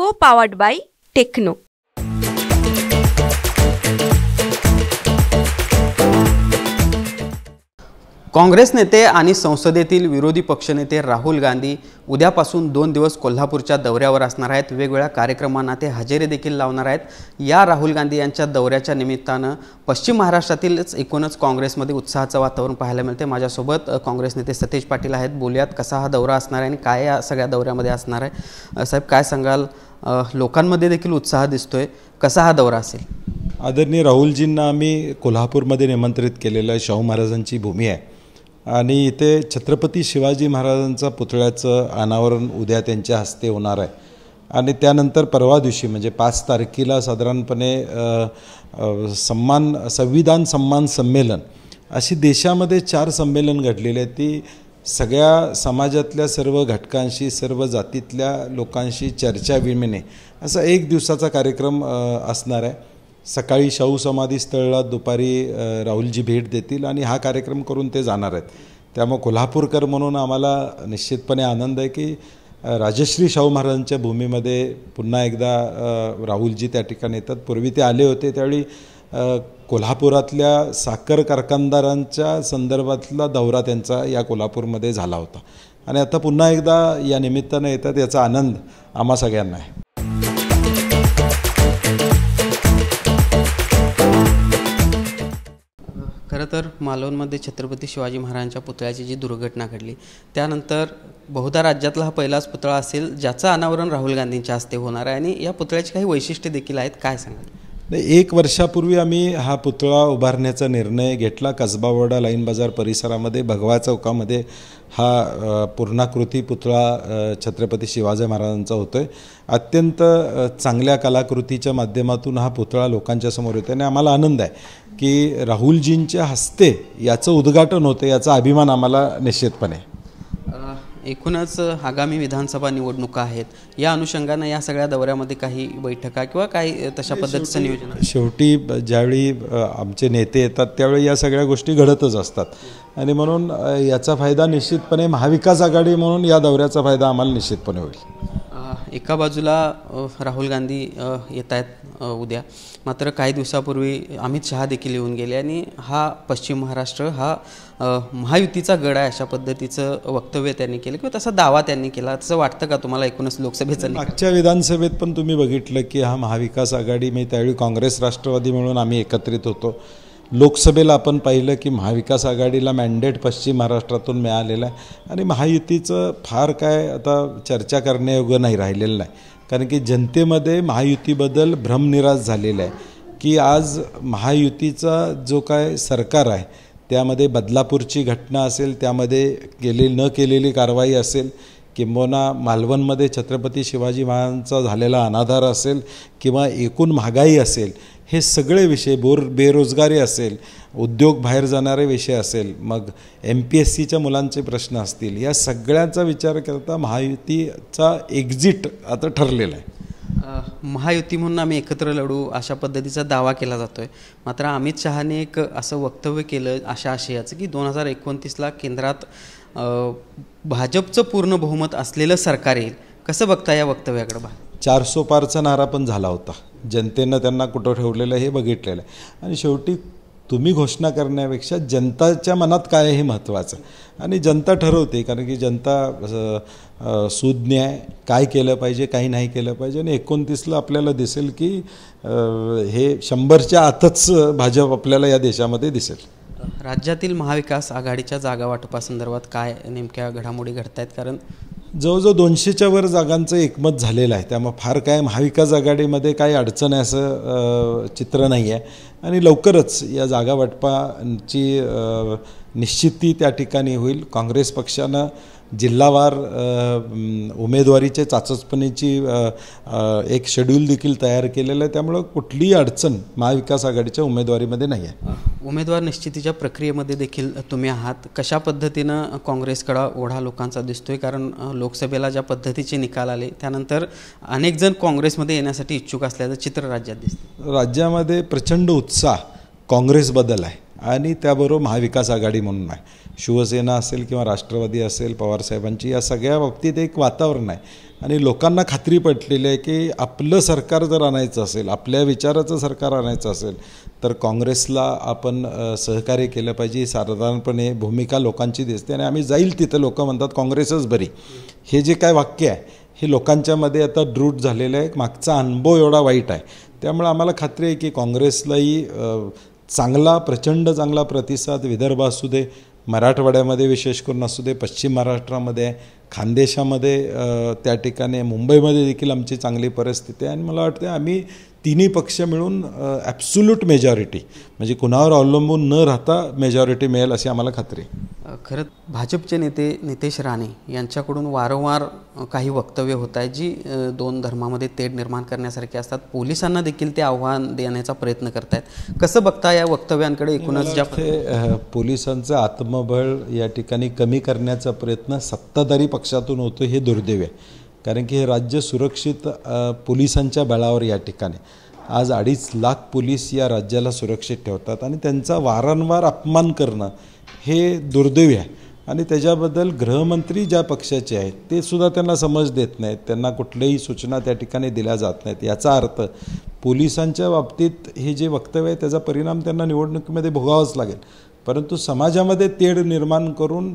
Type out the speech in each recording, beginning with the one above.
Co-powered by Techno. Congress नेते आणि संसदेतील विरोधी पक्षनेते राहुल गांधी उद्यापासून 2 दिवस कोल्हापूरच्या दौऱ्यावर असणार आहेत। वेगवेगळ्या कार्यक्रमांना ते हजेरी देखील लावणार आहेत। या राहुल गांधी यांच्या दौऱ्याच्या निमित्तानं पश्चिम महाराष्ट्रातीलच एकूणच काँग्रेसमध्ये उत्साहाचं वातावरण पाहायला मिळते। माझ्यासोबत काँग्रेस नेते सतेज पाटील आहेत। बोलूयात कसा हा दौरा असणार आहे आणि काय या सगळ्या दौऱ्यामध्ये असणार आहे। साहेब काय सांगाल, लोकांमध्ये देखील उत्साह दिसतोय, कसा हा दौरा असेल? आदरणीय राहुलजींना आम्ही कोल्हापूरमध्ये निमंत्रित केलेलं शाहू महाराजांची भूमी आहे आणि इथे छत्रपती शिवाजी महाराजांचा पुतळ्याचं अनावरण उद्या त्यांच्या हस्ते होणार आहे आणि त्यानंतर परवा दिवशी म्हणजे 5 तारखेला साधारणपणे संविधान सन्मान संमेलन अशी देशामध्ये 4 संमेलन घडलेली आहेत। ती सगळ्या समाजातल्या सर्व घटकांशी, सर्व जातीतल्या लोकांशी चर्चा विनिमय असा 1 दिवसाचा कार्यक्रम असणार आहे। सकाळी शाहू समाधी स्थळाला, दुपारी राहुलजी भेट देतील आणि हा कार्यक्रम करून ते जाणार आहेत। त्यामुळे कोल्हापूरकर म्हणून आम्हाला निश्चितपणे आनंद आहे की राजश्री शाहू महाराजांच्या भूमीमध्ये पुन्हा एकदा राहुलजी त्या ठिकाणी येतात। पूर्वी ते आले होते त्यावेळी कोल्हापुरातल्या साखर कारखानदारांच्या संदर्भातला दौरा त्यांचा या कोल्हापूरमध्ये झाला होता आणि आता पुन्हा एकदा या निमित्तानं येतात, याचा आनंद आम्हा सगळ्यांना आहे। खरं तर मालवणमध्ये छत्रपती शिवाजी महाराजांच्या पुतळ्याची जी दुर्घटना घडली त्यानंतर बहुधा राज्यातला हा पहिलाच पुतळा असेल ज्याचं अनावरण राहुल गांधींच्या हस्ते होणार आहे आणि या पुतळ्याची काही वैशिष्ट्ये देखील आहेत, काय सांगाल? 1 वर्षापूर्वी आम्ही हा पुतळा उभारण्याचा निर्णय घेतला। कसबावाडा लाईन बाजार परिसरामध्ये भगवा चौकामध्ये हा पूर्णाकृती पुतळा छत्रपती शिवाजी महाराजांचा होतो आहे। अत्यंत चांगल्या कलाकृतीच्या माध्यमातून हा पुतळा लोकांच्या समोर येतो आणि आम्हाला आनंद आहे की राहुलजींच्या हस्ते याचं उद्घाटन होतं, याचा अभिमान आम्हाला निश्चितपणे। एकूणच आगामी विधानसभा निवडणुका आहेत, या अनुषंगानं या सगळ्या दौऱ्यामध्ये काही बैठका किंवा काही तशा पद्धतीचं नियोजन? शेवटी ज्यावेळी आमचे नेते येतात त्यावेळी या सगळ्या गोष्टी घडतच असतात आणि म्हणून याचा फायदा निश्चितपणे महाविकास आघाडी म्हणून या दौऱ्याचा फायदा आम्हाला निश्चितपणे होईल। एका बाजूला राहुल गांधी येत आहेत उद्या, मात्र काही दिवसापूर्वी अमित शहा देखील येऊन गेले आणि हा पश्चिम महाराष्ट्र हा महायुतीचा गड आहे अशा पद्धतीचं वक्तव्य त्यांनी केलं किंवा तसा दावा त्यांनी केला, तसं वाटतं का तुम्हाला? एकूणच लोकसभेचं मागच्या विधानसभेत पण तुम्ही बघितलं की हा महाविकास आघाडी म्हणजे त्यावेळी काँग्रेस राष्ट्रवादी म्हणून आम्ही एकत्रित होतो। लोकसभेला आपण पाहिलं की महाविकास आघाडीला मॅन्डेट पश्चिम महाराष्ट्रातून मिळालेलं आहे आणि महायुतीचं फार काय आता चर्चा करण्यायोग्य नाही राहिलेलं नाही, कारण की जनतेमध्ये महायुतीबद्दल भ्रमनिराश झालेला आहे की आज महायुतीचा जो काय सरकार आहे त्यामध्ये बदलापूरची घटना असेल, त्यामध्ये न केलेली कारवाई असेल, किंबहुना मालवणमध्ये छत्रपती शिवाजी महाराजांचा झालेला अनादर असेल किंवा एकूण महागाई असेल, हे सगळे विषय, बेरोजगारी असेल, उद्योग बाहेर जाणारे विषय असेल, मग MPSCच्या मुलांचे प्रश्न असतील, या सगळ्यांचा विचार करता महायुतीचा एक्झिट आता ठरलेला आहे। महायुती म्हणून आम्ही एकत्र लढू अशा पद्धतीचा दावा केला जातोय, मात्र अमित शहाने एक असं वक्तव्य केलं अशा आशयाचं की 2029ला केंद्रात भाजपचं पूर्ण बहुमत असलेलं सरकार येईल। कसं बघता या वक्तव्याकडे? 400 पारचा नारा पण झाला होता, जनतेनं त्यांना कुठं ठेवलेलं हे बघितलेलं आहे आणि शेवटी तुम्ही घोषणा करण्यापेक्षा जनताच्या मनात काय आहे हे महत्त्वाचं आणि जनता ठरवते, कारण की जनता सुज्ञ आहे, काय केलं पाहिजे काही नाही केलं पाहिजे आणि 29ला आपल्याला दिसेल की हे 100च्या आतच भाजप आपल्याला या देशामध्ये दिसेल। राज्यातील महाविकास आघाडीच्या जागा वाटपासंदर्भात काय नेमक्या घडामोडी घडत आहेत? कारण जवळजवळ 200च्या वर जागांचं एकमत झालेलं आहे, त्यामुळे फार काय महाविकास आघाडीमध्ये काही अडचण आहे असं चित्र नाही आहे आणि लवकरच या जागा वाटपाची निश्चिती त्या ठिकाणी होईल। काँग्रेस पक्षानं जिल्हावार उमेदवारीचे चाचपणीची एक शेड्यूल देखील तयार केलेलं आहे, त्यामुळं कुठलीही अडचण महाविकास आघाडीच्या उमेदवारीमध्ये नाही आहे। उमेदवार निश्चितीच्या प्रक्रियेमध्ये देखील तुम्ही आहात, कशा पद्धतीनं काँग्रेसकडे ओढा लोकांचा दिसतोय? कारण लोकसभेला ज्या पद्धतीचे निकाल आले त्यानंतर अनेक जण काँग्रेसमध्ये येण्यासाठी इच्छुक असल्याचं चित्र राज्यात दिसतं। राज्यामध्ये प्रचंड उत्साह काँग्रेसबद्दल आहे आणि त्याबरोबर महाविकास आघाडी म्हणून आहे। शिवसेना असेल किंवा राष्ट्रवादी असेल, पवारसाहेबांची, या सगळ्या बाबतीत एक वातावरण आहे आणि लोकांना खात्री पटलेली आहे की आपलं सरकार जर आणायचं असेल, आपल्या विचाराचं सरकार आणायचं असेल तर काँग्रेसला आपण सहकार्य केलं पाहिजे. साधारणपणे भूमिका लोकांची दिसते आणि आम्ही जाईल तिथं लोक म्हणतात काँग्रेसच बरी. हे जे काय वाक्य आहे हे लोकांच्यामध्ये आता द्रूढ झालेलं आहे. मागचा अनुभव एवढा वाईट आहे, त्यामुळे आम्हाला खात्री आहे की काँग्रेसलाही चांगला, प्रचंड चांगला प्रतिसाद विदर्भ असू दे, मराठवाड्यामध्ये विशेष करून असू दे, पश्चिम महाराष्ट्रामध्ये, खानदेशामध्ये, त्या ठिकाणी मुंबईमध्ये देखील आमची चांगली परिस्थिती आहे. आणि मला वाटतं आम्ही तिन्ही पक्ष मिळून ॲब्सोल्यूट मेजॉरिटी म्हणजे कुणावर अवलंबून न राहता मेजॉरिटी मिळेल अशी आम्हाला खात्री आहे. खरं भाजपचे नेते नितेश राणे यांच्याकडून वारंवार काही वक्तव्य होत आहेत जी दोन धर्मामध्ये तेढ निर्माण करण्यासारखी असतात. पोलिसांना देखील ते आव्हान देण्याचा प्रयत्न करत आहेत. कसं बघता या वक्तव्यांकडे? एकूणच ज्या पोलिसांचं आत्मबळ या ठिकाणी कमी करण्याचा प्रयत्न सत्ताधारी पक्षातून होतो हे दुर्दैव आहे. कारण की हे राज्य सुरक्षित पोलिसांच्या बळावर या ठिकाणी आज 2.5 लाख पोलीस या राज्याला सुरक्षित ठेवतात आणि त्यांचा वारंवार अपमान करणं हे दुर्दैवी आहे. आणि त्याच्याबद्दल गृहमंत्री ज्या पक्षाचे आहेत ते सुद्धा त्यांना समज देत नाहीत, त्यांना कुठल्याही सूचना त्या ठिकाणी दिल्या जात नाहीत. याचा अर्थ पोलिसांच्या बाबतीत हे जे वक्तव्य आहे त्याचा परिणाम त्यांना निवडणुकीमध्ये भोगावाच लागेल. परंतु समाजामध्ये तेढ निर्माण करून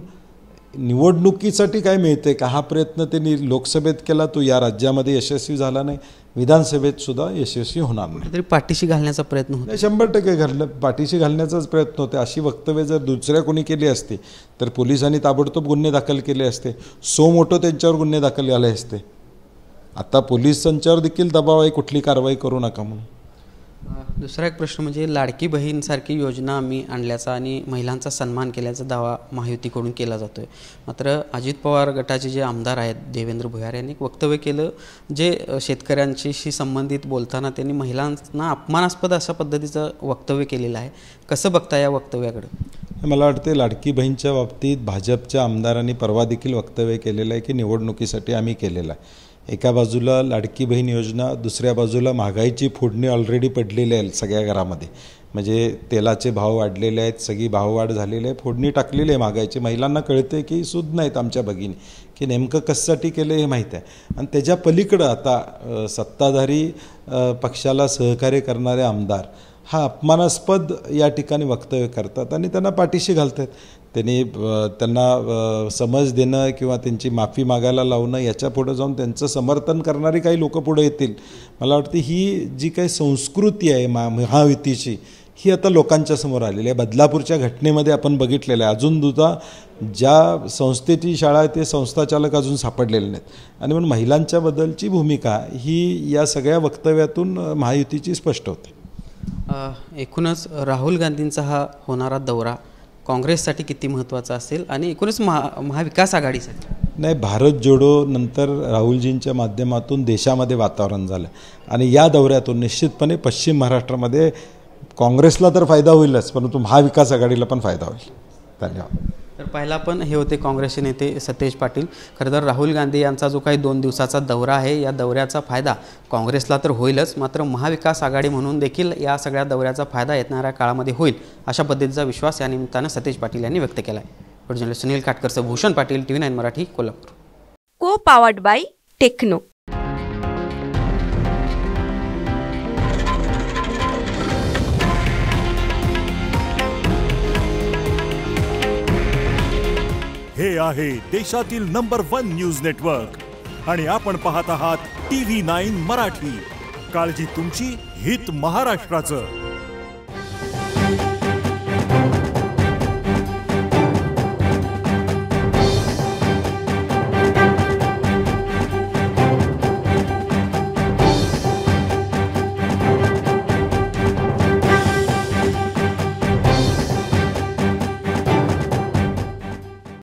निवडणुकीसाठी काय मिळते का हा प्रयत्न त्यांनी लोकसभेत केला, तो या राज्यामध्ये यशस्वी झाला नाही, विधानसभेत सुद्धा यशस्वी होणार नाही. तरी पाठीशी घालण्याचा प्रयत्न होतो. 100% पाठीशी घालण्याचाच प्रयत्न होते. अशी वक्तव्य जर दुसऱ्या कोणी केली असती तर पोलिसांनी ताबडतोब गुन्हे दाखल केले असते, सो मोठो त्यांच्यावर गुन्हे दाखल झाले असते. आता पोलिसांच्यावर देखील दबाव आहे कुठली कारवाई करू नका म्हणून. दुसरा एक प्रश्न म्हणजे लाडकी बहीणसारखी योजना आम्ही आणल्याचा आणि महिलांचा सन्मान केल्याचा दावा महायुतीकडून केला जातोय. मात्र अजित पवार गटाचे जे आमदार आहेत देवेंद्र भुयार यांनी एक वक्तव्य केलं जे शेतकऱ्यांशी संबंधित बोलताना त्यांनी महिलांना अपमानास्पद अशा पद्धतीचं वक्तव्य केलेलं आहे. कसं बघता या वक्तव्याकडे? मला वाटते लाडकी बहीणच्या बाबतीत भाजपच्या आमदारांनी परवा देखील वक्तव्य केलेलं आहे की निवडणुकीसाठी आम्ही केलेलं आहे. एका बाजूला लाडकी बहीण योजना, दुसऱ्या बाजूला महागाईची फोडणी ऑलरेडी पडलेली आहे सगळ्या घरामध्ये. म्हणजे तेलाचे भाव वाढलेले आहेत, सगळी भाववाढ झालेली आहे, फोडणी टाकलेली आहे महागाईची. महिलांना कळते की सूद नाहीत आमच्या भगिनी की नेमकं कशासाठी केलं हे माहीत आहे. आणि त्याच्या पलीकडं आता सत्ताधारी पक्षाला सहकार्य करणारे आमदार हा अपमानास्पद या ठिकाणी वक्तव्य करतात आणि त्यांना पाठीशी घालतात. त्यांना समज देणं किंवा त्यांची माफी मागायला लावणं याच्या पुढे जाऊन त्यांचं समर्थन करणारी काही लोक पुढे येतील. मला वाटतं ही जी काही संस्कृती आहे महायुतीची ही आता लोकांच्या समोर आलेली आहे. बदलापूरच्या घटनेमध्ये आपण बघितलेलं आहे. अजून सुद्धा ज्या संस्थेची शाळा आहे ते संस्थाचालक अजून सापडलेले नाहीत. आणि म्हणून महिलांच्याबद्दलची भूमिका ही या सगळ्या वक्तव्यातून महायुतीची स्पष्ट होते. एकूणच राहुल गांधींचा हा होणारा दौरा काँग्रेससाठी किती महत्त्वाचा असेल आणि एकूणच महाविकास आघाडीसाठी? नाही, भारत जोडो नंतर राहुलजींच्या माध्यमातून देशामध्ये वातावरण झालं आणि या दौऱ्यातून निश्चितपणे पश्चिम महाराष्ट्रामध्ये काँग्रेसला तर फायदा होईलच, परंतु महाविकास आघाडीला पण फायदा होईल. धन्यवाद. तर पहिला पण हे होते काँग्रेसचे नेते सतेज पाटील. खरं तर राहुल गांधी यांचा जो काही 2 दिवसाचा दौरा आहे या दौऱ्याचा फायदा काँग्रेसला तर होईलच, मात्र महाविकास आघाडी म्हणून देखील या सगळ्या दौऱ्याचा फायदा येणाऱ्या काळामध्ये होईल अशा पद्धतीचा विश्वास या निमित्तानं सतेज पाटील यांनी व्यक्त केला आहे. जर्नलिस्ट सुनील काटकरसह Bhushan Patil, TV9 Marathi, Kolhapur. Co powered bye techno. हे आहे देशातील नंबर 1 न्यूज नेटवर्क आणि आपण पाहत आहात TV9 मराठी. काळजी तुमची, हित महाराष्ट्राचं.